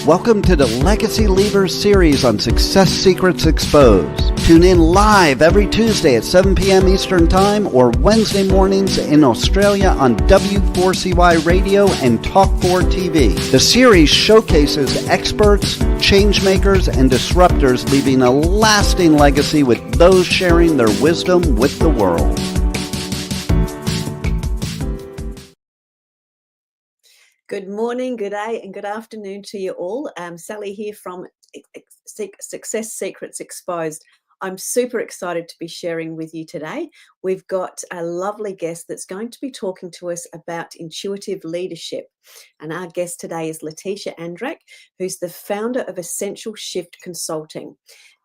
Welcome to the Legacy Leavers series on Success Secrets Exposed. Tune in live every Tuesday at 7 p.m. Eastern Time or Wednesday mornings in Australia on W4CY Radio and Talk4 TV. The series showcases experts, changemakers, and disruptors leaving a lasting legacy with those sharing their wisdom with the world. Good morning, good day, and good afternoon to you all. Sally here from Success Secrets Exposed. I'm super excited to be sharing with you today. We've got a lovely guest that's going to be talking to us about intuitive leadership. And our guest today is Laetitia Andrac, who's the founder of Essential Shift Consulting.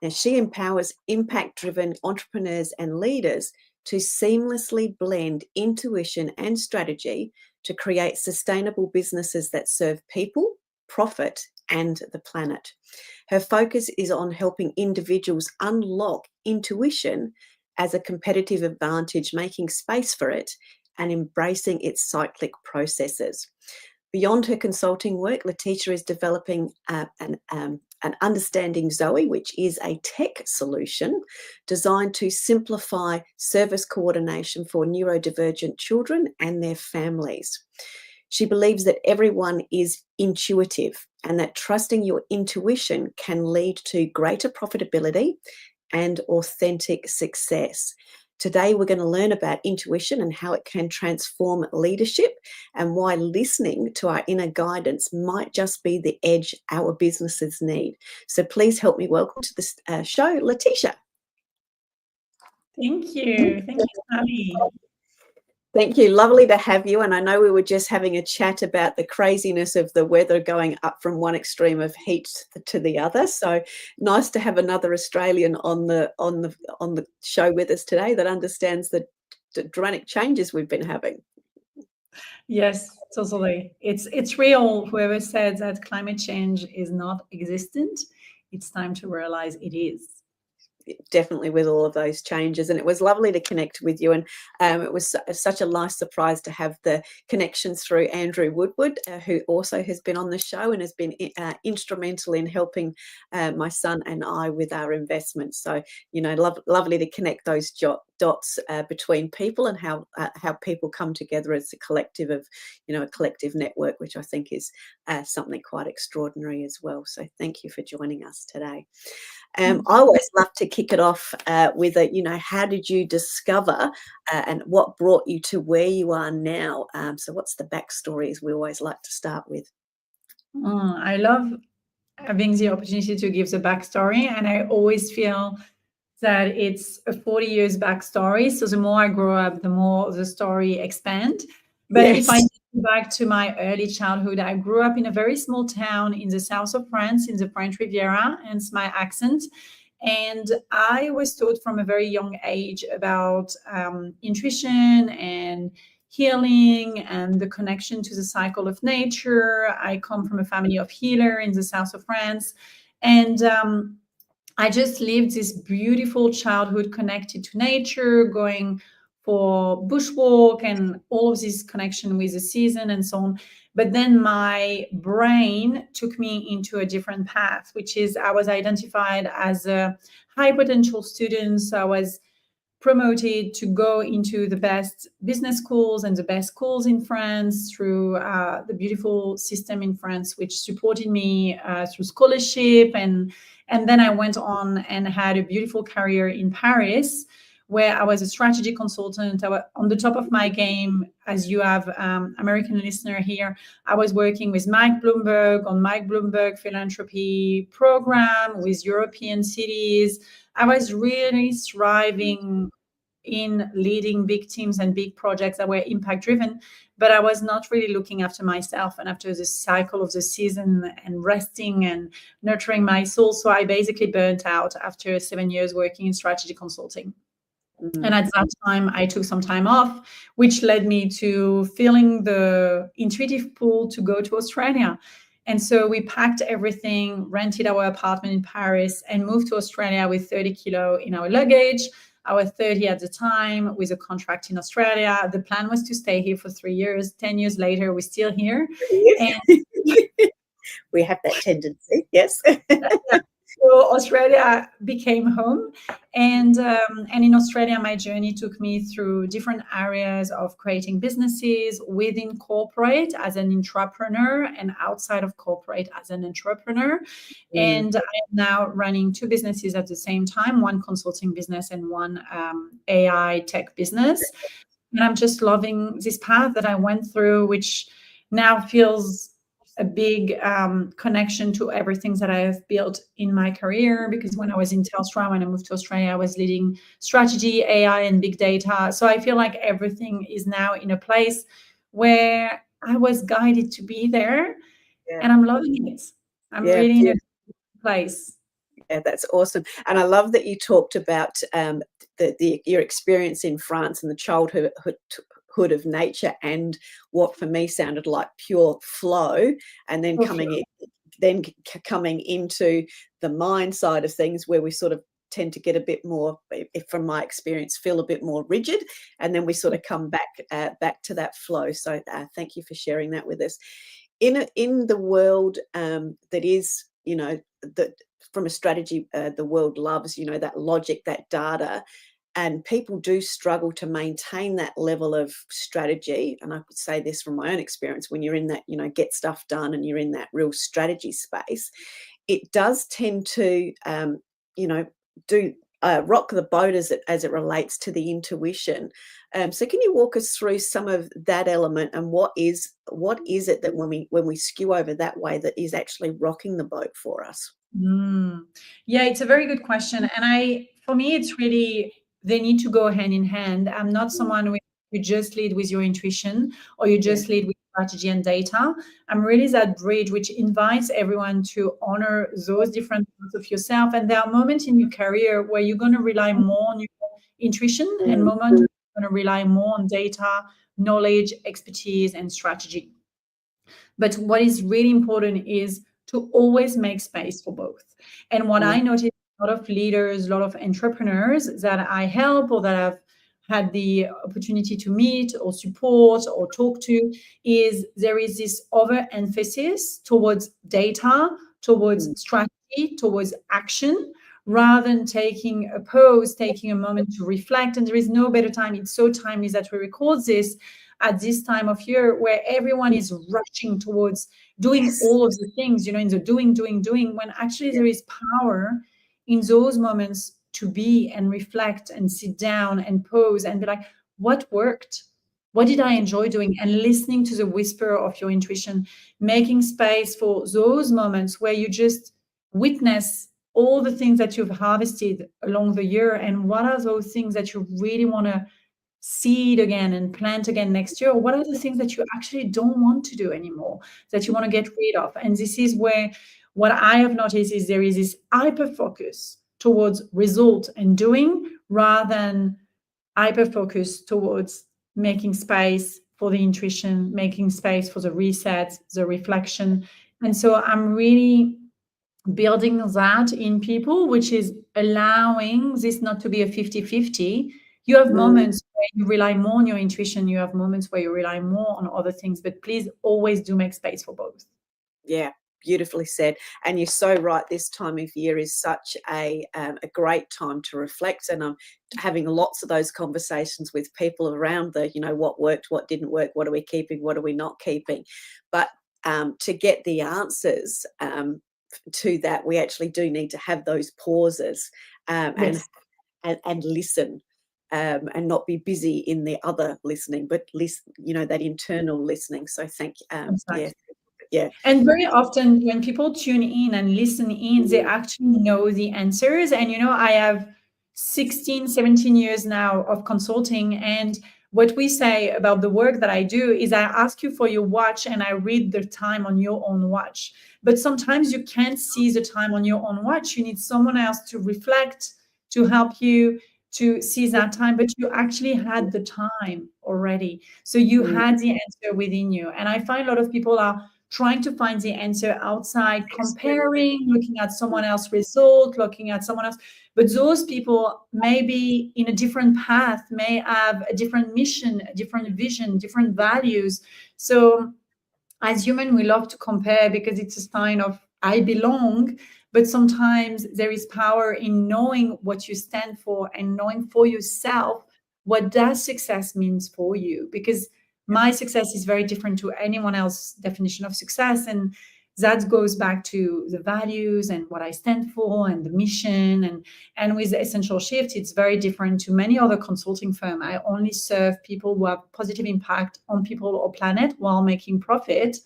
Now, she empowers impact-driven entrepreneurs and leaders to seamlessly blend intuition and strategy to create sustainable businesses that serve people, profit, and the planet. Her focus is on helping individuals unlock intuition as a competitive advantage, making space for it and embracing its cyclic processes. Beyond her consulting work, Laetitia is developing an Understanding Zoe, which is a tech solution designed to simplify service coordination for neurodivergent children and their families. She believes that everyone is intuitive and that trusting your intuition can lead to greater profitability and authentic success. Today, we're going to learn about intuition and how it can transform leadership and why listening to our inner guidance might just be the edge our businesses need. So please help me welcome to this show, Laetitia. Thank you. Thank you, Sally. Thank you. Lovely to have you. And I know we were just having a chat about the craziness of the weather going up from one extreme of heat to the other. So nice to have another Australian on the show with us today that understands the dramatic changes we've been having. Yes, totally. It's real. Whoever said that climate change is not existent, it's time to realize it is. Definitely, with all of those changes, and it was lovely to connect with you, and it was such a nice surprise to have the connections through Andrew Woodward, who also has been on the show and has been instrumental in helping my son and I with our investments. So, you know, lovely to connect those dots between people and how people come together as a collective of, you know, a collective network, which I think is something quite extraordinary as well. So thank you for joining us today. I always love to kick it off with how did you discover and what brought you to where you are now? So what's the backstory, as we always like to start with? I love having the opportunity to give the backstory, and I always feel that it's a 40 years backstory. So the more I grow up, the more the story expands. But Yes. If I go back to my early childhood, I grew up in a very small town in the south of France, in the French Riviera, hence my accent. And I was taught from a very young age about intuition and healing and the connection to the cycle of nature. I come from a family of healers in the south of France. And I just lived this beautiful childhood connected to nature, going for bushwalk and all of this connection with the season and so on. But then my brain took me into a different path, which is I was identified as a high potential student. So I was promoted to go into the best business schools and the best schools in France through the beautiful system in France, which supported me through scholarship. And then I went on and had a beautiful career in Paris, where I was a strategy consultant. I was on the top of my game, as you have American listener here. I was working with Mike Bloomberg on Mike Bloomberg philanthropy program with European cities. I was really thriving in leading big teams and big projects that were impact driven, but I was not really looking after myself and after the cycle of the season and resting and nurturing my soul. So I basically burnt out after 7 years working in strategy consulting. And at that time, I took some time off, which led me to feeling the intuitive pull to go to Australia. And so we packed everything, rented our apartment in Paris, and moved to Australia with 30 kilo in our luggage. I was 30 at the time with a contract in Australia. The plan was to stay here for 3 years. 10 years later, we're still here. And We have that tendency, yes. So Australia became home, and in Australia, my journey took me through different areas of creating businesses within corporate as an entrepreneur and outside of corporate as an entrepreneur. And I am now running two businesses at the same time, one consulting business and one AI tech business. And I'm just loving this path that I went through, which now feels a big connection to everything that I have built in my career. Because when I was in Telstra, when I moved to Australia, I was leading strategy, AI, and big data. So I feel like everything is now in a place where I was guided to be there, and I'm loving it. I'm really in a place. Yeah, that's awesome. And I love that you talked about your experience in France and the childhood of nature, and what for me sounded like pure flow, and then coming into the mind side of things, where we sort of tend to get a bit more, from my experience, feel a bit more rigid, and then we sort of come back to that flow. So thank you for sharing that with us. In the world that is, that from a strategy, the world loves, that logic, that data, and people do struggle to maintain that level of strategy. And I could say this from my own experience: when you're in that, get stuff done, and you're in that real strategy space, it does tend to, rock the boat as it relates to the intuition. So can you walk us through some of that element, and what is it that when we skew over that way, that is actually rocking the boat for us? Yeah, it's a very good question. And for me, it's really, they need to go hand in hand. I'm not someone who you just lead with your intuition, or you just lead with strategy and data. I'm really that bridge which invites everyone to honor those different parts of yourself. And there are moments in your career where you're going to rely more on your intuition, and moments where you're going to rely more on data, knowledge, expertise, and strategy. But what is really important is to always make space for both. And what I notice, a lot of leaders, a lot of entrepreneurs that I help, or that I've had the opportunity to meet or support or talk to, is there is this overemphasis towards data, towards strategy, towards action, rather than taking a pause, taking a moment to reflect. And there is no better time. It's so timely that we record this at this time of year, where everyone is rushing towards doing all of the things, in the doing, when actually there is power in those moments to be and reflect and sit down and pause and be like, what worked? What did I enjoy doing? And listening to the whisper of your intuition, making space for those moments where you just witness all the things that you've harvested along the year, and what are those things that you really want to seed again and plant again next year? What are the things that you actually don't want to do anymore, that you want to get rid of? And this is where what I have noticed is there is this hyper focus towards result and doing, rather than hyper focus towards making space for the intuition, making space for the reset, the reflection. And so I'm really building that in people, which is allowing this not to be a 50-50. You have moments where you rely more on your intuition. You have moments where you rely more on other things, but please always do make space for both. Yeah, beautifully said. And you're so right. This time of year is such a great time to reflect. And I'm having lots of those conversations with people around the, what worked, what didn't work, what are we keeping, what are we not keeping. But to get the answers to that, we actually do need to have those pauses and listen. And not be busy in the other listening, but listen, that internal listening. So thank you. Yeah. And very often when people tune in and listen in, they actually know the answers. And, I have 16, 17 years now of consulting. And what we say about the work that I do is I ask you for your watch and I read the time on your own watch. But sometimes you can't see the time on your own watch. You need someone else to reflect, to help you to see that time, but you actually had the time already. So you had the answer within you. And I find a lot of people are trying to find the answer outside, comparing, looking at someone else's result, looking at someone else. But those people may be in a different path, may have a different mission, a different vision, different values. So as human, we love to compare because it's a sign of I belong. But sometimes there is power in knowing what you stand for and knowing for yourself what does success means for you. Because my success is very different to anyone else's definition of success. And that goes back to the values and what I stand for and the mission. And with the Essential Shift, it's very different to many other consulting firms. I only serve people who have positive impact on people or planet while making profit.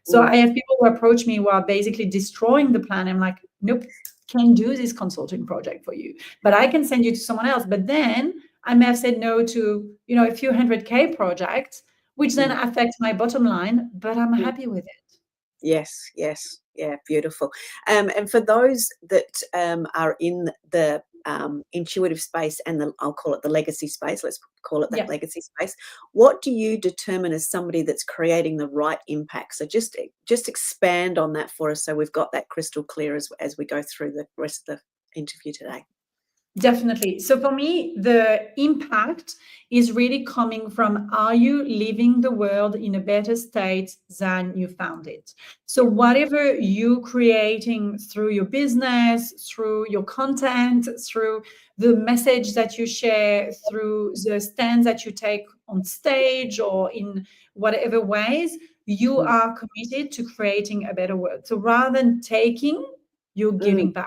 So I have people who approach me who are basically destroying the planet. I'm like, nope, can't do this consulting project for you, but I can send you to someone else. But then I may have said no to, a few 100K projects, which then affects my bottom line, but I'm happy with it. Yes. Yeah, beautiful. And for those that are in the intuitive space and I'll call it the legacy space, let's call it that legacy space, what do you determine as somebody that's creating the right impact? So just expand on that for us so we've got that crystal clear as we go through the rest of the interview today. Definitely. So for me, the impact is really coming from, are you leaving the world in a better state than you found it? So whatever you creating through your business, through your content, through the message that you share, through the stands that you take on stage or in whatever ways, you are committed to creating a better world. So rather than taking, you're giving back.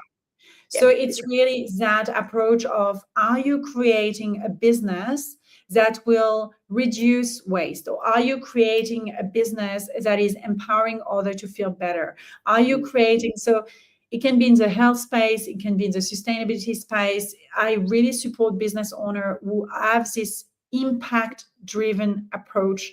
So it's really that approach of, are you creating a business that will reduce waste? Or are you creating a business that is empowering others to feel better? Are you creating, so it can be in the health space, it can be in the sustainability space. I really support business owners who have this impact-driven approach.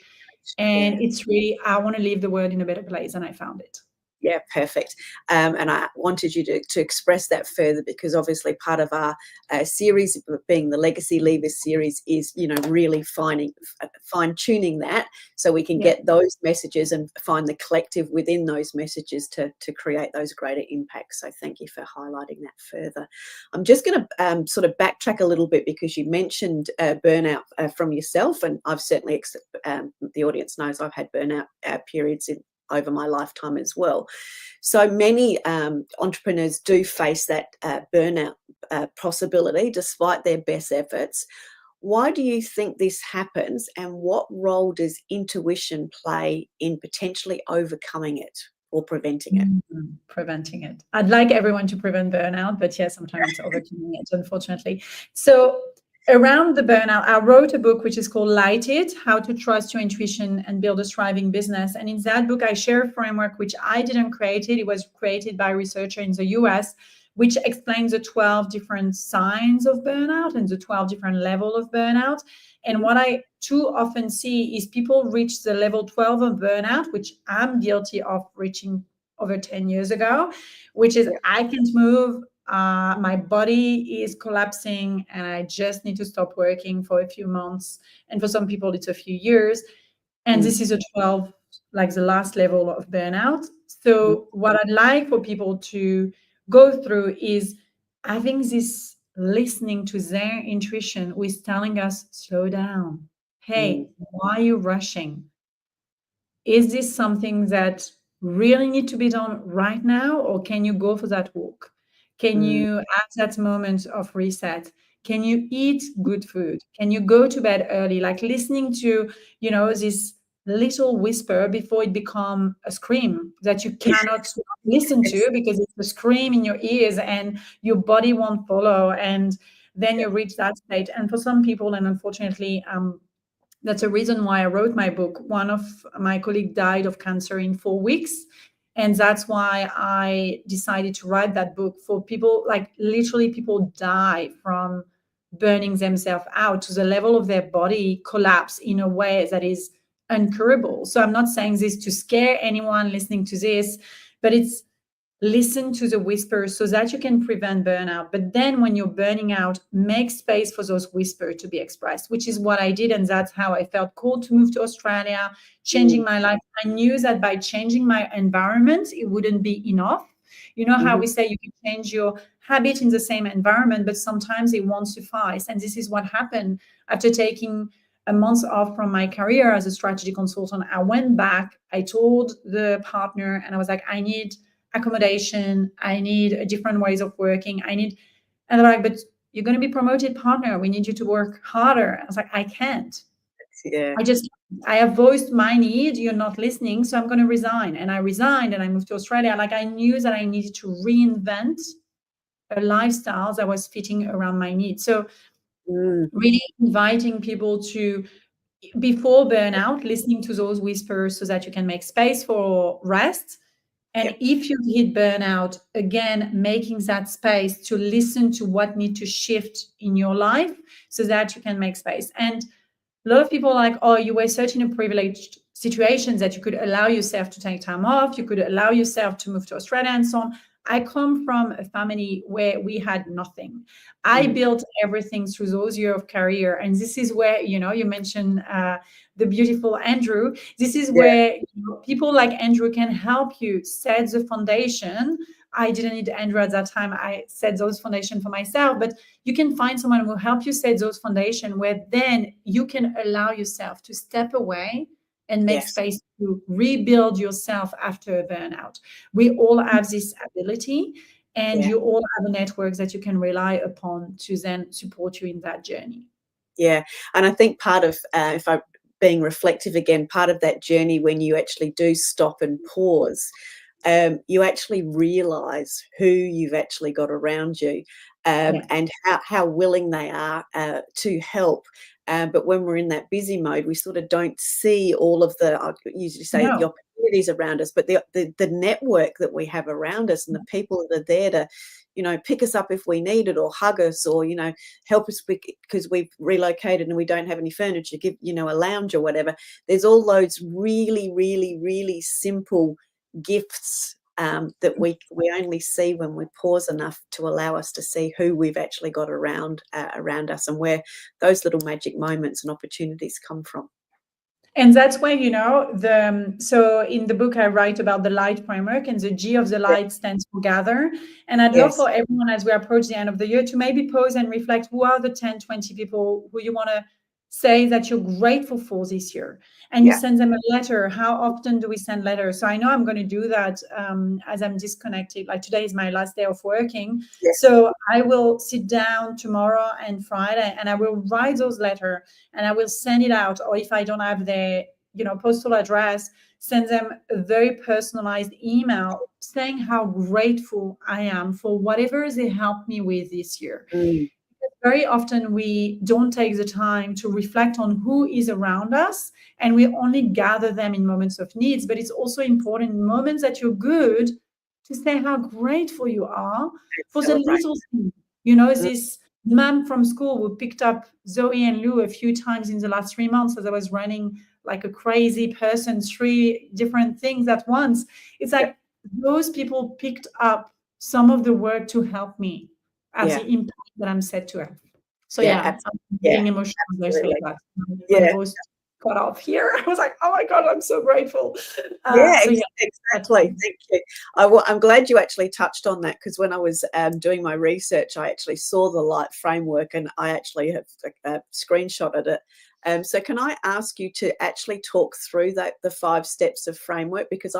And it's really, I want to leave the world in a better place than I found it. Yeah, perfect. And I wanted you to express that further because obviously part of our series, being the Legacy Leavers series, is, really fine-tuning that so we can get those messages and find the collective within those messages to create those greater impacts. So thank you for highlighting that further. I'm just going to sort of backtrack a little bit because you mentioned burnout from yourself, and I've certainly, the audience knows I've had burnout periods over my lifetime as well. So many entrepreneurs do face that burnout possibility despite their best efforts. Why do you think this happens, and what role does intuition play in potentially overcoming it or preventing it? Preventing it. I'd like everyone to prevent burnout, but sometimes it's overcoming it, unfortunately. So around the burnout, I wrote a book which is called Light It, How to Trust Your Intuition and Build a Thriving Business. And in that book, I share a framework which I didn't create. It was created by a researcher in the US, which explains the 12 different signs of burnout and the 12 different levels of burnout. And what I too often see is people reach the level 12 of burnout, which I'm guilty of reaching over 10 years ago, which is I can't move. My body is collapsing and I just need to stop working for a few months. And for some people, it's a few years. And this is a 12, like the last level of burnout. So what I'd like for people to go through is having this listening to their intuition who is telling us, slow down. Hey, why are you rushing? Is this something that really need to be done right now? Or can you go for that walk? Can you have that moment of reset? Can you eat good food? Can you go to bed early? Like listening to, this little whisper before it become a scream that you cannot listen to because it's a scream in your ears and your body won't follow. And then you reach that state. And for some people, and unfortunately, that's a reason why I wrote my book. One of my colleagues died of cancer in 4 weeks. And that's why I decided to write that book for people, like literally people die from burning themselves out to the level of their body collapse in a way that is incurable. So I'm not saying this to scare anyone listening to this, but it's listen to the whispers so that you can prevent burnout. But then when you're burning out, make space for those whispers to be expressed, which is what I did. And that's how I felt called to move to Australia, changing my life. I knew that by changing my environment, it wouldn't be enough. You know how we say you can change your habit in the same environment, but sometimes it won't suffice. And this is what happened after taking a month off from my career as a strategy consultant, I went back, I told the partner, and I was like, I need accommodation, I need a different ways of working, and they're like, but you're going to be promoted partner, we need you to work harder. I was like, I can't. Yeah. I have voiced my need, you're not listening, so I'm going to resign. And I resigned and I moved to Australia. Like, I knew that I needed to reinvent a lifestyle that was fitting around my needs. So really inviting people to, before burnout, listening to those whispers so that you can make space for rest. And if you hit burnout, again, making that space to listen to what needs to shift in your life so that you can make space. And a lot of people are like, oh, you were such in a privileged situation that you could allow yourself to take time off, you could allow yourself to move to Australia and so on. I come from a family where we had nothing. I built everything through those years of career. And this is where, you mentioned the beautiful Andrew. This is where people like Andrew can help you set the foundation. I didn't need Andrew at that time. I set those foundation for myself, but you can find someone who will help you set those foundation where then you can allow yourself to step away and make space to rebuild yourself after a burnout. We all have this ability, and you all have a network that you can rely upon to then support you in that journey. Yeah. And I think part of, if I'm being reflective again, part of that journey when you actually do stop and pause, you actually realize who you've actually got around you, and how willing they are to help. But when we're in that busy mode, we sort of don't see all of the, I usually say, the opportunities around us, but the network that we have around us and the people that are there to, pick us up if we need it, or hug us, or, help us because we've relocated and we don't have any furniture, give, a lounge or whatever. There's all those really, really, really simple gifts that we only see when we pause enough to allow us to see who we've actually got around us, and where those little magic moments and opportunities come from. And that's why, so in the book I write about the light framework, and the G of the light stands for gather. And I'd love for everyone, as we approach the end of the year, to maybe pause and reflect, who are the 10, 20 people who you want to say that you're grateful for this year, and you send them a letter. How often do we send letters? So I know I'm going to do that as I'm disconnected. Like, today is my last day of working. So I will sit down tomorrow and Friday, and I will write those letters, and I will send it out. Or if I don't have their, postal address, send them a very personalized email saying how grateful I am for whatever they helped me with this year. Very often we don't take the time to reflect on who is around us, and we only gather them in moments of needs. But it's also important in moments that you're good to say how grateful you are for the little things. This mom from school who picked up Zoe and Lou a few times in the last 3 months as I was running like a crazy person, 3 different things at once. It's like those people picked up some of the work to help me as the impact that I'm set to have. So I'm getting emotional. My voice got off here. I was like, oh my God, I'm so grateful. Exactly. Thank you. I'm glad you actually touched on that, because when I was doing my research, I actually saw the light framework, and I actually have screenshotted it. So can I ask you to actually talk through the 5 steps of framework? Because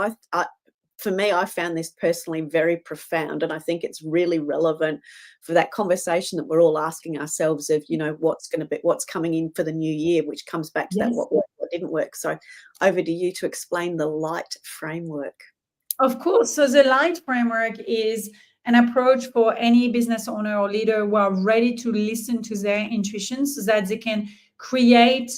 for me, I found this personally very profound, and I think it's really relevant for that conversation that we're all asking ourselves of, what's coming in for the new year, which comes back to that what worked, what didn't work. So over to you to explain the light framework. Of course. So the light framework is an approach for any business owner or leader who are ready to listen to their intuition so that they can create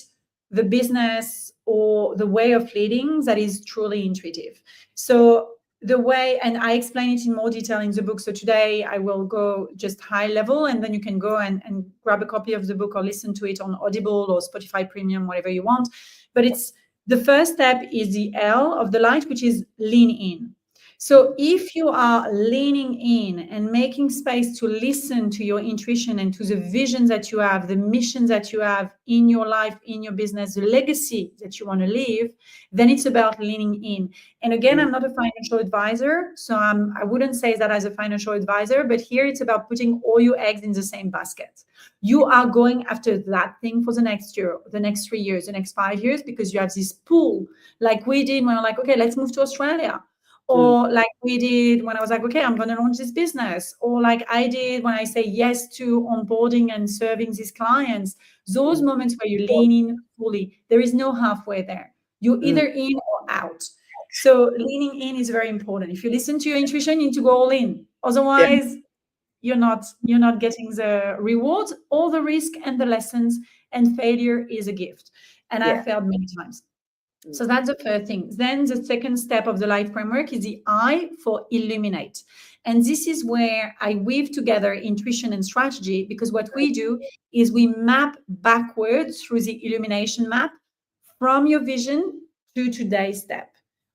the business or the way of leading that is truly intuitive. So the way, and I explain it in more detail in the book. So today I will go just high level, and then you can go and grab a copy of the book or listen to it on Audible or Spotify Premium, whatever you want. But it's the first step is the L of the light, which is lean in. So if you are leaning in and making space to listen to your intuition and to the visions that you have, the missions that you have in your life, in your business, the legacy that you want to leave, then it's about leaning in. And again, I'm not a financial advisor, so I wouldn't say that as a financial advisor, but here it's about putting all your eggs in the same basket. You are going after that thing for the next year, the next 3 years, the next 5 years, because you have this pool, like we did when we're like, okay, let's move to Australia. Or like we did when I was like, okay, I'm going to launch this business. Or like I did when I say yes to onboarding and serving these clients. Those moments where you lean in fully, there is no halfway there. You're either in or out. So leaning in is very important. If you listen to your intuition, you need to go all in. Otherwise, you're not getting the rewards or the risk and the lessons, and failure is a gift. And I've failed many times. So that's the first thing. Then the second step of the life framework is the I for illuminate. And this is where I weave together intuition and strategy, because what we do is we map backwards through the illumination map from your vision to today's step.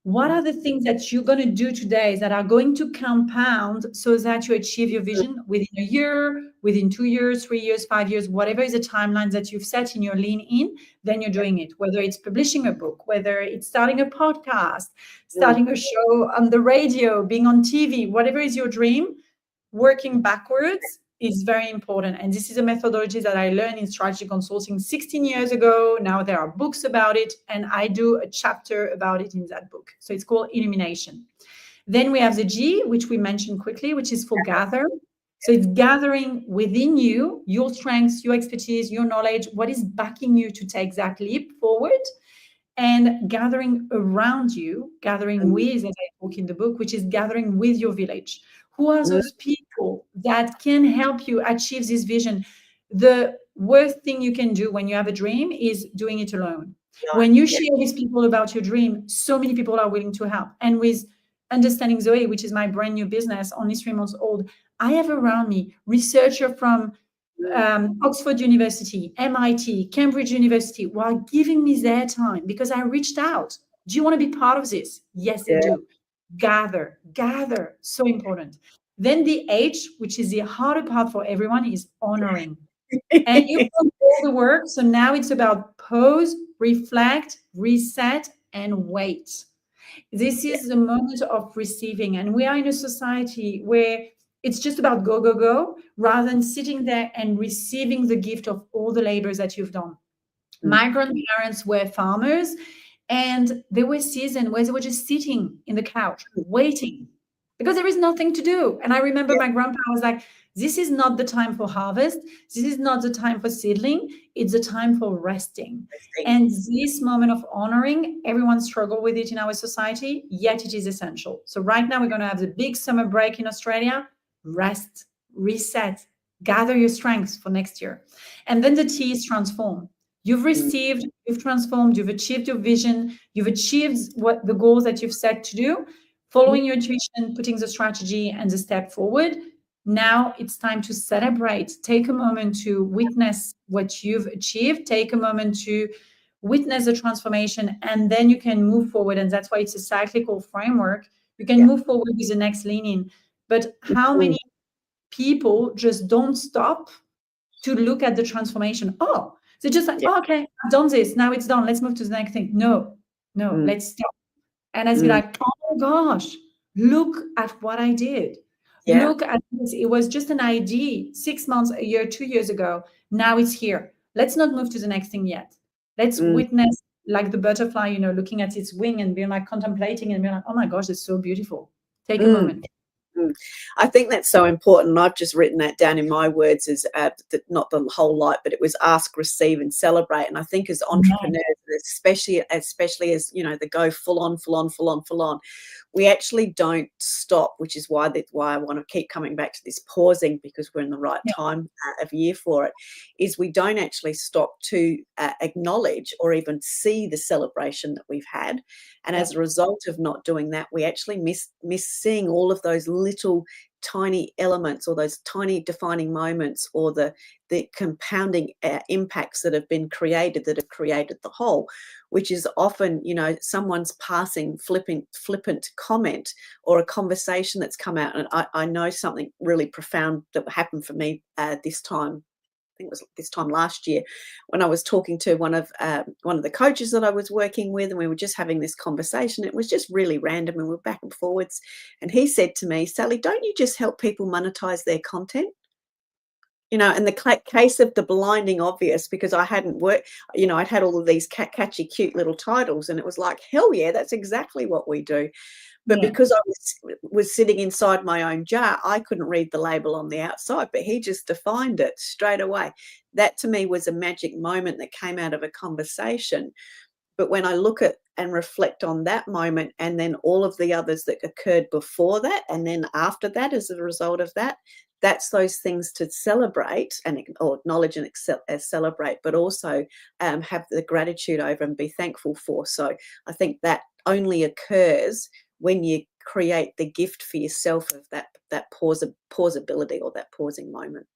What are the things that you're going to do today that are going to compound so that you achieve your vision within a year, within 2 years, 3 years, 5 years, whatever is the timeline that you've set in your lean in, then you're doing it. Whether it's publishing a book, whether it's starting a podcast, starting a show on the radio, being on TV, whatever is your dream, working backwards is very important. And this is a methodology that I learned in strategy consulting 16 years ago. Now there are books about it, and I do a chapter about it in that book. So it's called Illumination. Then we have the G, which we mentioned quickly, which is for gather. So it's gathering within you, your strengths, your expertise, your knowledge, what is backing you to take that leap forward, and gathering around you, gathering with, as I talk in the book, which is gathering with your village. Who are those people that can help you achieve this vision? The worst thing you can do when you have a dream is doing it alone. When you share with people about your dream, so many people are willing to help. And with Understanding Zoe, which is my brand new business, only 3 months old, I have around me researchers from Oxford University, MIT, Cambridge University, who are giving me their time because I reached out. Do you want to be part of this? Yes, they do. Gather, so important. Then the H, which is the harder part for everyone, is honoring. And you put all the work. So now it's about pause, reflect, reset, and wait. This is the moment of receiving. And we are in a society where it's just about go, go, go, rather than sitting there and receiving the gift of all the labors that you've done. My grandparents were farmers, and there were seasons where they were just sitting in the couch waiting because there is nothing to do. And I remember my grandpa was like, this is not the time for harvest. This is not the time for seedling. It's the time for resting. And this moment of honoring, everyone struggles with it in our society, yet it is essential. So right now we're going to have the big summer break in Australia. Rest, reset, gather your strengths for next year. And then the T is transform. You've received, you've transformed, you've achieved your vision, you've achieved what the goals that you've set to do, following your intuition, putting the strategy and the step forward. Now it's time to celebrate. Take a moment to witness what you've achieved. Take a moment to witness the transformation, and then you can move forward. And that's why it's a cyclical framework. You can move forward with the next lean in. But how many people just don't stop to look at the transformation? Oh, they're just like, okay, I've done this. Now it's done. Let's move to the next thing. No, let's stop. And let's be like, oh my gosh, look at what I did. Look at this. It was just an idea 6 months, a year, 2 years ago. Now it's here. Let's not move to the next thing yet. Let's witness like the butterfly, looking at its wing and being like contemplating and being like, oh my gosh, it's so beautiful. Take a moment. I think that's so important. I've just written that down in my words as not the whole lot, but it was ask, receive, and celebrate. And I think as entrepreneurs, especially as they go full on, we actually don't stop, which is why I want to keep coming back to this pausing, because we're in the right time of year for it, is we don't actually stop to acknowledge or even see the celebration that we've had. And as a result of not doing that, we actually miss seeing all of those little tiny elements or those tiny defining moments or the compounding impacts that have been created that have created the whole, which is often, someone's passing flippant comment or a conversation that's come out. And I know something really profound that happened for me this time. I think it was this time last year when I was talking to one of the coaches that I was working with, and we were just having this conversation. It was just really random, and we were back and forwards. And he said to me, "Sally, don't you just help people monetize their content?" And the case of the blinding obvious, because I hadn't worked, I'd had all of these catchy, cute little titles, and it was like, hell yeah, that's exactly what we do. But because I was sitting inside my own jar, I couldn't read the label on the outside, but he just defined it straight away. That to me was a magic moment that came out of a conversation. But when I look at and reflect on that moment and then all of the others that occurred before that and then after that as a result of that, that's those things to celebrate or acknowledge and celebrate, but also have the gratitude over and be thankful for. So I think that only occurs when you create the gift for yourself of that pausability or that pausing moment.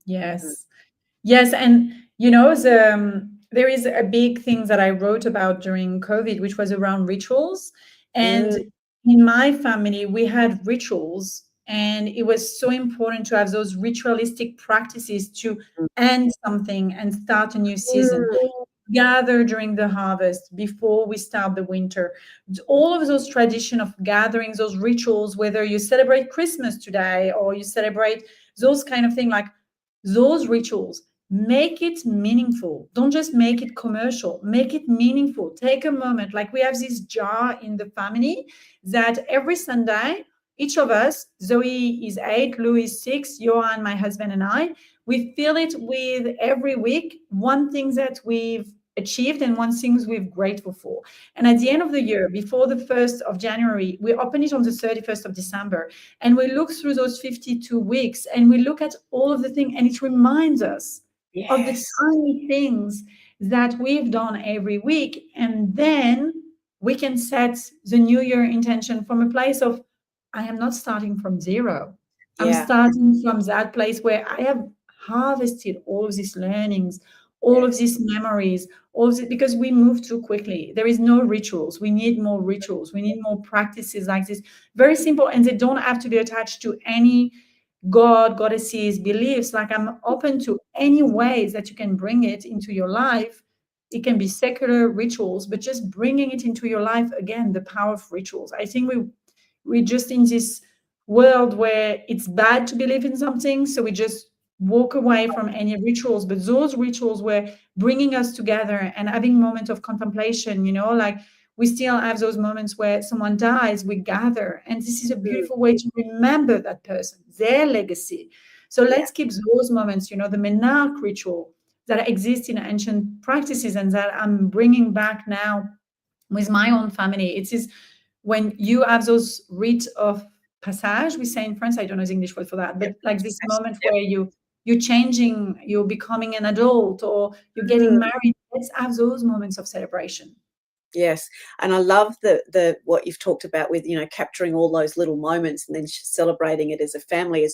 Yes. Yes, and there is a big thing that I wrote about during COVID, which was around rituals. And in my family, we had rituals, and it was so important to have those ritualistic practices to end something and start a new season. Gather during the harvest before we start the winter. All of those tradition of gatherings, those rituals, whether you celebrate Christmas today or you celebrate those kind of thing, like those rituals, make it meaningful. Don't just make it commercial, make it meaningful. Take a moment. Like we have this jar in the family that every Sunday, each of us, Zoe is 8, Louis is 6, Johan, my husband, and I, we fill it with every week one thing that we've achieved and one thing we're grateful for. And at the end of the year, before the 1st of January, we open it on the 31st of December. And we look through those 52 weeks and we look at all of the things, and it reminds us of the tiny things that we've done every week. And then we can set the new year intention from a place of, I am not starting from zero. I'm starting from that place where I have harvested all of these learnings, all of these memories, all of it, because we move too quickly. There is no rituals. We need more rituals. We need more practices like this. Very simple, and they don't have to be attached to any God, goddesses, beliefs. Like I'm open to any ways that you can bring it into your life. It can be secular rituals, but just bringing it into your life, again, the power of rituals. I think we're just in this world where it's bad to believe in something, so we just walk away from any rituals. But those rituals were bringing us together and having moments of contemplation, like we still have those moments where someone dies, we gather, and this is a beautiful way to remember that person, their legacy. So let's keep those moments, the menarche ritual that exists in ancient practices and that I'm bringing back now with my own family. It is when you have those rites of passage, we say in France, I don't know the English word for that, but like this moment where you're changing, you're becoming an adult, or you're getting married. Let's have those moments of celebration. Yes, and I love the what you've talked about with capturing all those little moments and then celebrating it as a family,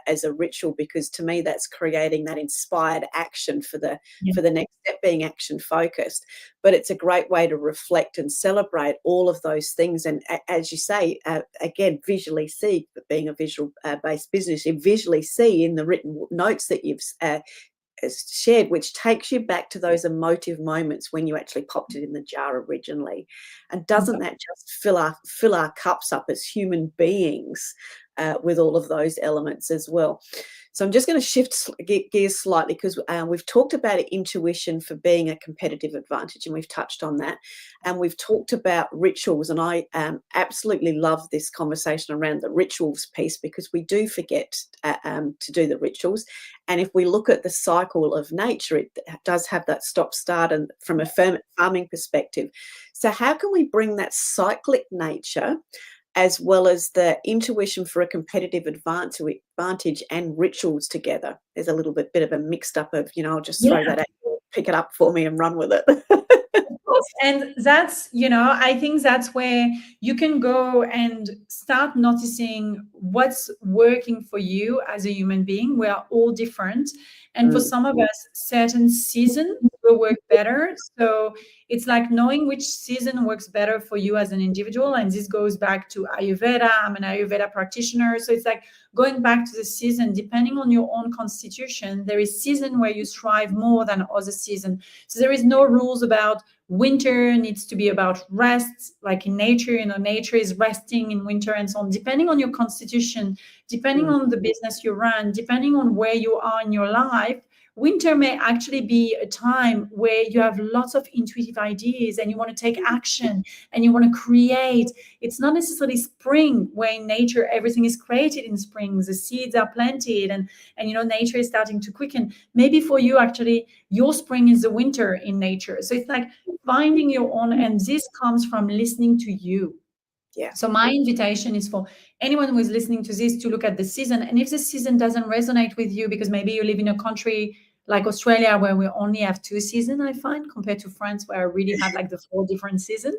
as a ritual, because to me that's creating that inspired action for the next step, being action focused. But it's a great way to reflect and celebrate all of those things, and as you say, again, visually see. But being a visual based business, you visually see in the written notes that you've shared, which takes you back to those emotive moments when you actually popped it in the jar originally. And doesn't that just fill our cups up as human beings with all of those elements as well? So I'm just going to shift gears slightly, because we've talked about intuition for being a competitive advantage, and we've touched on that. And we've talked about rituals, and I absolutely love this conversation around the rituals piece, because we do forget to do the rituals. And if we look at the cycle of nature, it does have that stop-start, and from a farming perspective. So how can we bring that cyclic nature as well as the intuition for a competitive advantage and rituals together? There's a little bit of a mixed up of, I'll just throw that at you, pick it up for me and run with it. And that's, I think that's where you can go and start noticing what's working for you as a human being. We are all different. And for some of us, certain season will work better. So it's like knowing which season works better for you as an individual. And this goes back to Ayurveda. I'm an Ayurveda practitioner. So it's like going back to the season, depending on your own constitution, there is season where you thrive more than other season. So there is no rules about winter needs to be about rest, like in nature, nature is resting in winter and so on. Depending on your constitution, depending on the business you run, depending on where you are in your life, winter may actually be a time where you have lots of intuitive ideas and you want to take action and you want to create. It's not necessarily spring, where in nature everything is created in spring. The seeds are planted and nature is starting to quicken. Maybe for you, actually, your spring is the winter in nature. So it's like finding your own, and this comes from listening to you. Yeah. So my invitation is for anyone who is listening to this to look at the season. And if the season doesn't resonate with you, because maybe you live in a country like Australia where we only have 2 seasons, I find, compared to France where I really have like the 4 different seasons.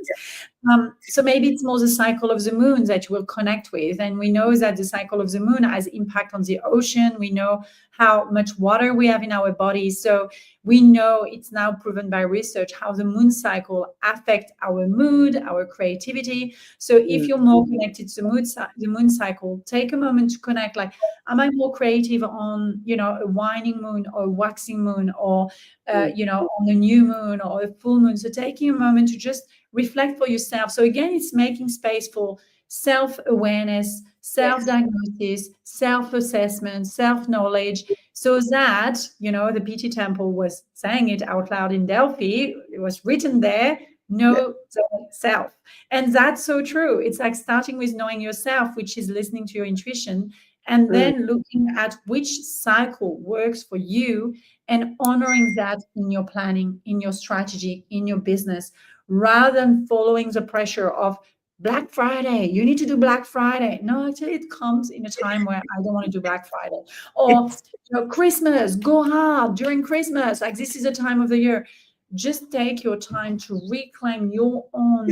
So maybe it's more the cycle of the moon that you will connect with. And we know that the cycle of the moon has impact on the ocean. We know how much water we have in our bodies. So we know it's now proven by research how the moon cycle affects our mood, our creativity. So if you're more connected to the moon cycle, take a moment to connect. Like, am I more creative on, a waning moon or a waxing moon, or, on a new moon or a full moon? So taking a moment to just reflect for yourself. So again, it's making space for self-awareness, self-diagnosis, self-assessment, self-knowledge, so that, the PT Temple was saying it out loud in Delphi. It was written there, know self. And that's so true. It's like starting with knowing yourself, which is listening to your intuition, and then looking at which cycle works for you and honoring that in your planning, in your strategy, in your business, rather than following the pressure of Black Friday. You need to do Black Friday. No, actually, it comes in a time where I don't want to do Black Friday. Or Christmas, go hard during Christmas. Like, this is a time of the year. Just take your time to reclaim your own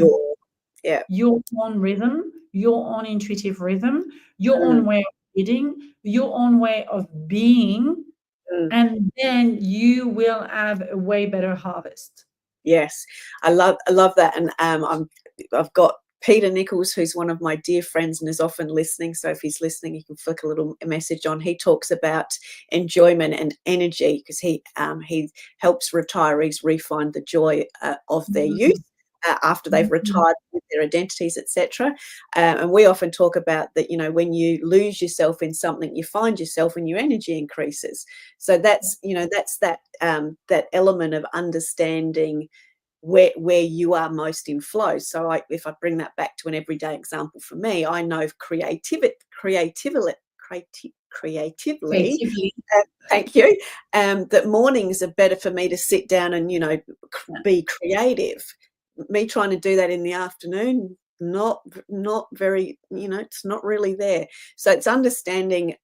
rhythm, your own intuitive rhythm, your own way of eating, your own way of being, and then you will have a way better harvest. Yes, I love that, and I've got Peter Nichols, who's one of my dear friends and is often listening. So if he's listening, he can flick a little message on. He talks about enjoyment and energy because he helps retirees refine the joy of their youth after they've retired with their identities, etc. And we often talk about that. When you lose yourself in something, you find yourself and your energy increases. So that's that element of understanding where you are most in flow. So if I bring that back to an everyday example for me, I know creatively, thank you, that mornings are better for me to sit down and, be creative. Me trying to do that in the afternoon, not very, it's not really there. So it's understanding,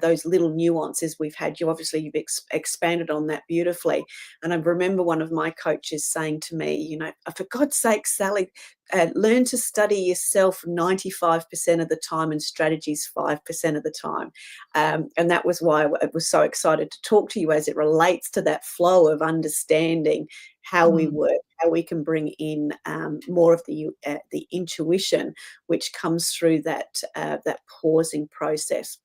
those little nuances we've had. You've expanded on that beautifully. And I remember one of my coaches saying to me, for God's sake, Sally, learn to study yourself 95% of the time and strategies 5% of the time. And that was why I was so excited to talk to you as it relates to that flow of understanding how we work, how we can bring in more of the intuition, which comes through that pausing process.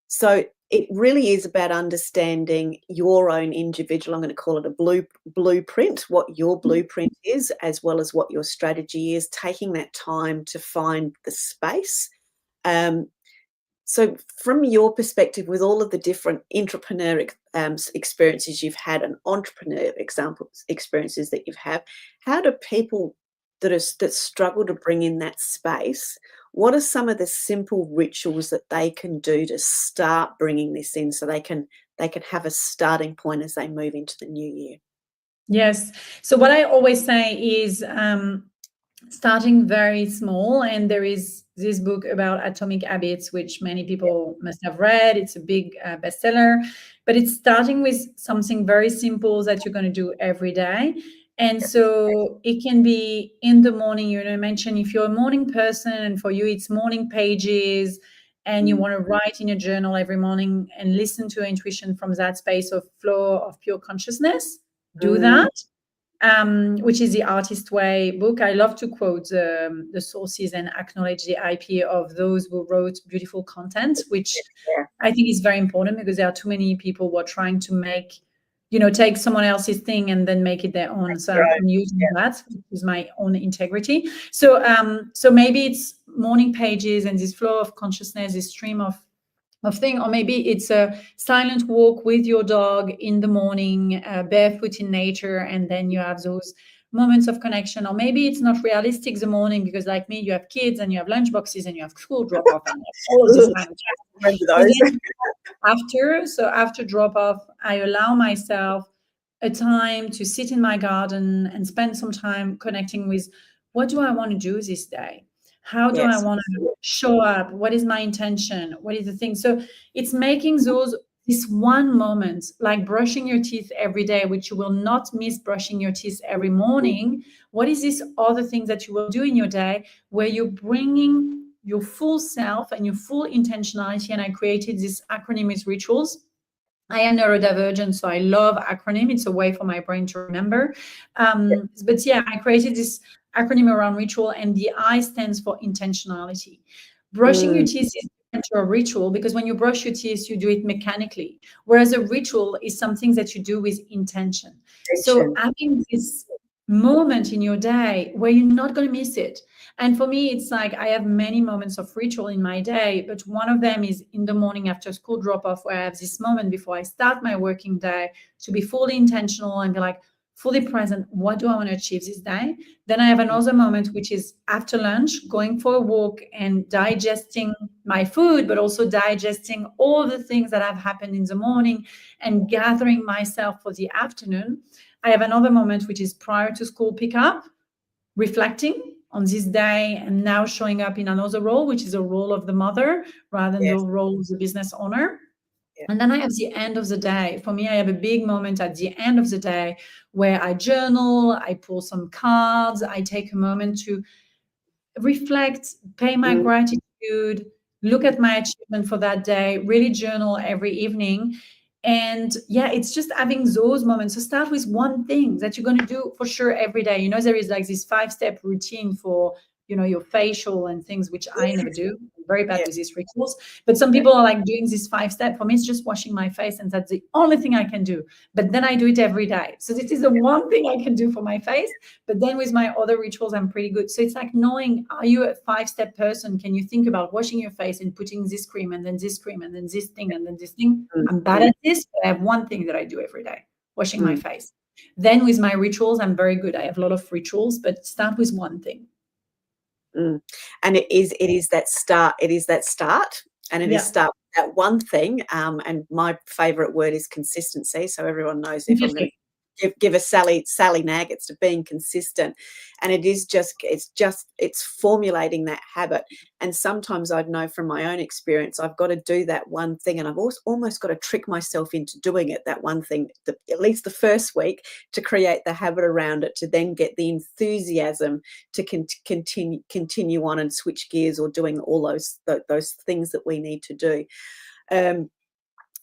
So it really is about understanding your own individual, I'm going to call it a blueprint, what your blueprint is, as well as what your strategy is, taking that time to find the space. So from your perspective, with all of the different entrepreneurial experiences you've had and entrepreneur experiences that you've had, how do people that struggle to bring in that space, what are some of the simple rituals that they can do to start bringing this in so they can have a starting point as they move into the new year? Yes. So what I always say is starting very small. And there is this book about atomic habits, which many people must have read. It's a big bestseller, but it's starting with something very simple that you're going to do every day. And so it can be in the morning, you know, mention if you're a morning person and for you it's morning pages and you want to write in your journal every morning and listen to your intuition from that space of flow of pure consciousness, do that. Which is the Artist Way book. I love to quote the sources and acknowledge the IP of those who wrote beautiful content, which I think is very important because there are too many people who are trying to make, you know, take someone else's thing and then make it their own. So I'm using that, which is my own integrity. So so maybe it's morning pages and this flow of consciousness, this stream of thing, or maybe it's a silent walk with your dog in the morning, barefoot in nature, and then you have those moments of connection. Or maybe it's not realistic the morning because, like me, you have kids and you have lunch boxes and you have school drop off and all of this kind of stuff. Remember those. After drop off, I allow myself a time to sit in my garden and spend some time connecting with what do I want to do this day? How do I want to show up? What is my intention? What is the thing? So it's making this one moment, like brushing your teeth every day, which you will not miss brushing your teeth every morning. What is this other thing that you will do in your day where you're bringing your full self and your full intentionality? And I created this acronym with rituals. I am neurodivergent, so I love acronym. It's a way for my brain to remember. But yeah, I created this acronym around ritual, and the I stands for intentionality. Brushing your teeth is different to a ritual because when you brush your teeth, you do it mechanically, whereas a ritual is something that you do with intention. So having this moment in your day where you're not going to miss it. And for me, it's like I have many moments of ritual in my day, but one of them is in the morning after school drop off, where I have this moment before I start my working day to be fully intentional and be like fully present. What do I want to achieve this day? Then I have another moment, which is after lunch, going for a walk and digesting my food, but also digesting all the things that have happened in the morning and gathering myself for the afternoon. I have another moment, which is prior to school pickup, reflecting on this day and now showing up in another role, which is a role of the mother rather than the role of the business owner. And then I have the end of the day. For me, I have a big moment at the end of the day where I journal, I pull some cards, I take a moment to reflect, pay my gratitude, look at my achievement for that day, really journal every evening. And yeah, it's just having those moments. So start with one thing that you're going to do for sure every day. You know, there is like this 5-step routine for, you know, your facial and things, which I never do. I'm very bad with these rituals. But some people are like doing this 5-step. For me, it's just washing my face, and that's the only thing I can do. But then I do it every day. So this is the one thing I can do for my face. But then with my other rituals, I'm pretty good. So it's like knowing, are you a 5-step person? Can you think about washing your face and putting this cream and then this cream and then this thing and then this thing? I'm bad at this, but I have one thing that I do every day, washing my face. Then with my rituals, I'm very good. I have a lot of rituals, but start with one thing. And it is that start. It is that start, and it is start with that one thing. And my favorite word is consistency. So everyone knows if I'm going to give a Sally nag, it's to being consistent. And it's formulating that habit. And sometimes I know from my own experience, I've got to do that one thing, and I've almost got to trick myself into doing it, that one thing, at least the first week, to create the habit around it, to then get the enthusiasm to continue on and switch gears, or doing all those things that we need to do.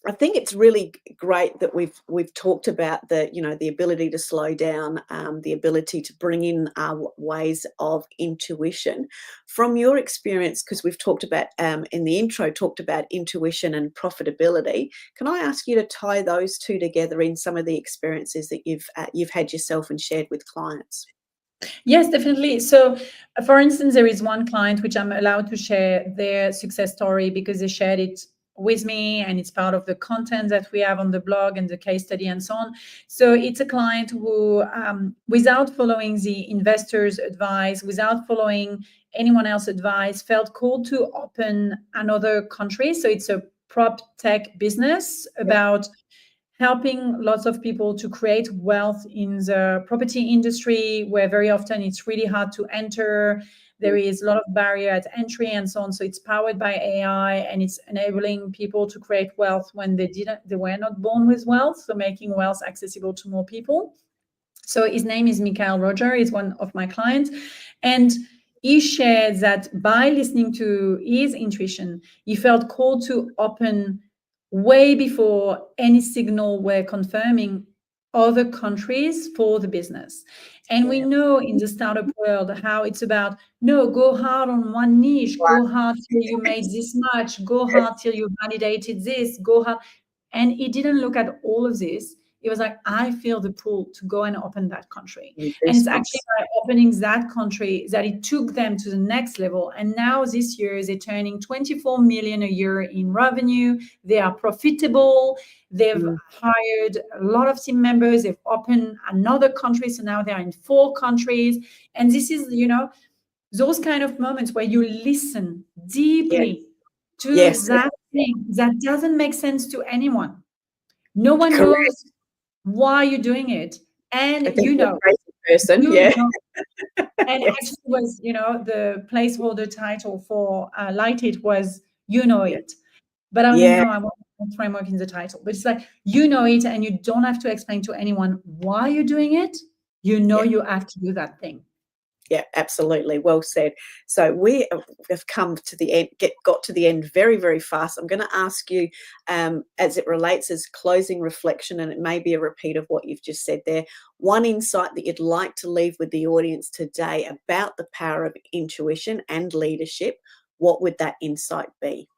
I think it's really great that we've talked about the ability to slow down, the ability to bring in our ways of intuition. From your experience, because we've talked about in the intro, talked about intuition and profitability. Can I ask you to tie those two together in some of the experiences that you've had yourself and shared with clients? Yes, definitely. So, for instance, there is one client which I'm allowed to share their success story because they shared it with me, and it's part of the content that we have on the blog and the case study and so on. So it's a client who, without following the investor's advice, without following anyone else's advice, felt called to open another country. So it's a prop tech business about helping lots of people to create wealth in the property industry, where very often it's really hard to enter. There is a lot of barrier at entry and so on. So it's powered by AI, and it's enabling people to create wealth when they were not born with wealth. So making wealth accessible to more people. So his name is Michael Roger. He's one of my clients. And he shared that by listening to his intuition, he felt called to open way before any signal were confirming other countries for the business. And we know in the startup world how it's about, no, go hard on one niche, go hard till you made this much, go hard till you validated this, go hard. And he didn't look at all of this. It was like, I feel the pull to go and open that country. And it's actually by opening that country that it took them to the next level. And now this year, they're turning 24 million a year in revenue. They are profitable. They've hired a lot of team members. They've opened another country. So now they're in 4 countries. And this is, those kind of moments where you listen deeply to that thing that doesn't make sense to anyone. No one knows why you're doing it. And crazy person. And actually was, the placeholder title for Light It was, it. But I don't know, I want a framework in the title. But it's like, it, and you don't have to explain to anyone why you're doing it. You have to do that thing. Yeah, absolutely. Well said. So we have come to the end, got to the end very, very fast. I'm going to ask you, as it relates as closing reflection, and it may be a repeat of what you've just said there, one insight that you'd like to leave with the audience today about the power of intuition and leadership. What would that insight be?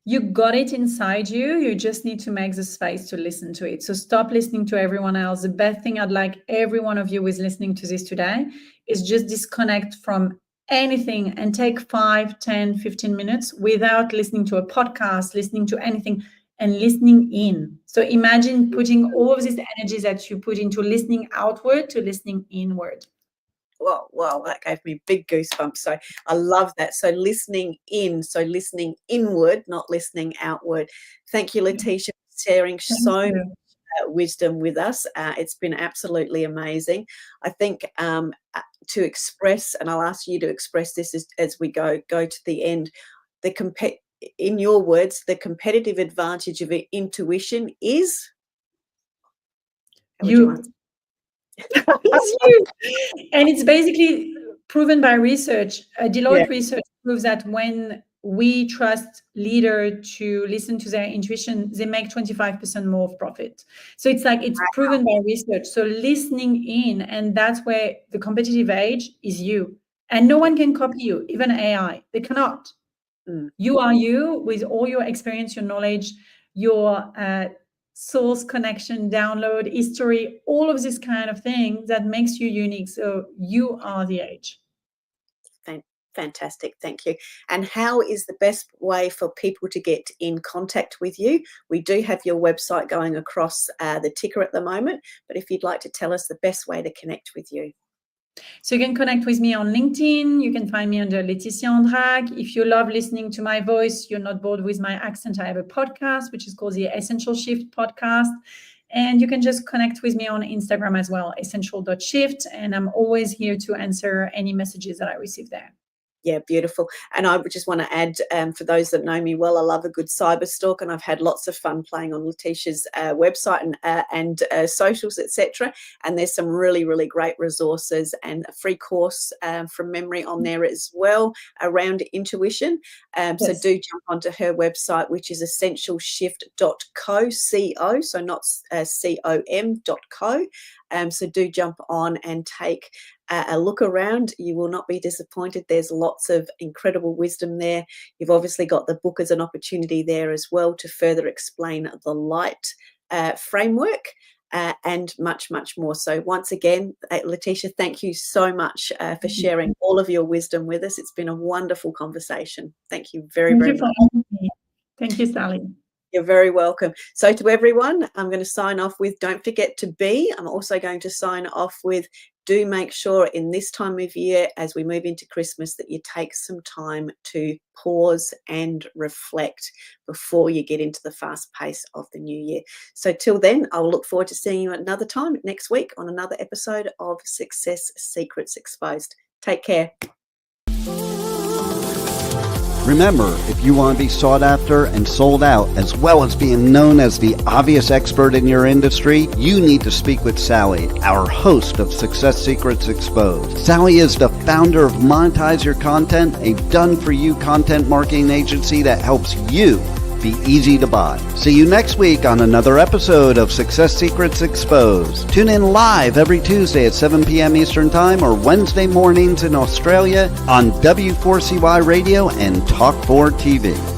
You got it inside you. You just need to make the space to listen to it. So stop listening to everyone else. The best thing I'd like every one of you who is listening to this today is just disconnect from anything and take 5, 10, 15 minutes without listening to a podcast, listening to anything, and listening in. So imagine putting all of these energies that you put into listening outward to listening inward. Wow, that gave me big goosebumps. So I love that. So listening in, so listening inward, not listening outward. Thank you, Laetitia, for sharing so much wisdom with us. It's been absolutely amazing. I think to express, and I'll ask you to express this as we go to the end, in your words, the competitive advantage of intuition is? How would you answer? It's you. And it's basically proven by research. Deloitte research proves that when we trust leaders to listen to their intuition, they make 25% more of profit. So it's like it's proven by research. So listening in, and that's where the competitive edge is you. And no one can copy you, even AI. They cannot. You are you with all your experience, your knowledge, your source connection, download history, all of this kind of thing that makes you unique. So you are the edge. Fantastic. Thank you. And how is the best way for people to get in contact with you? We do have your website going across the ticker at the moment, but if you'd like to tell us the best way to connect with you. So you can connect with me on LinkedIn. You can find me under Laetitia Andrac. If you love listening to my voice, you're not bored with my accent, I have a podcast, which is called the Essential Shift Podcast. And you can just connect with me on Instagram as well, essential.shift. And I'm always here to answer any messages that I receive there. Yeah, beautiful. And I just want to add, for those that know me well, I love a good cyber stalk, and I've had lots of fun playing on Laetitia's website and socials, etc. And there's some really, really great resources and a free course from memory on there as well around intuition. So do jump onto her website, which is essentialshift.co, C-O, so not C-O-M.co. So do jump on and take a look around. You will not be disappointed. There's lots of incredible wisdom there. You've obviously got the book as an opportunity there as well to further explain the light framework and much, much more. So once again, Laetitia, thank you so much for sharing all of your wisdom with us. It's been a wonderful conversation. Thank you very, very much. Thank you, Sally. You're very welcome. So to everyone, I'm going to sign off with don't forget to be. I'm also going to sign off with do make sure in this time of year as we move into Christmas that you take some time to pause and reflect before you get into the fast pace of the new year. So till then, I'll look forward to seeing you another time next week on another episode of Success Secrets Exposed. Take care. Remember, if you want to be sought after and sold out, as well as being known as the obvious expert in your industry, you need to speak with Sally, our host of Success Secrets Exposed. Sally is the founder of Monetize Your Content, a done-for-you content marketing agency that helps you be easy to buy. See you next week on another episode of Success Secrets Exposed. Tune in live every Tuesday at 7 p.m. Eastern Time or Wednesday mornings in Australia on W4CY Radio and Talk4 TV.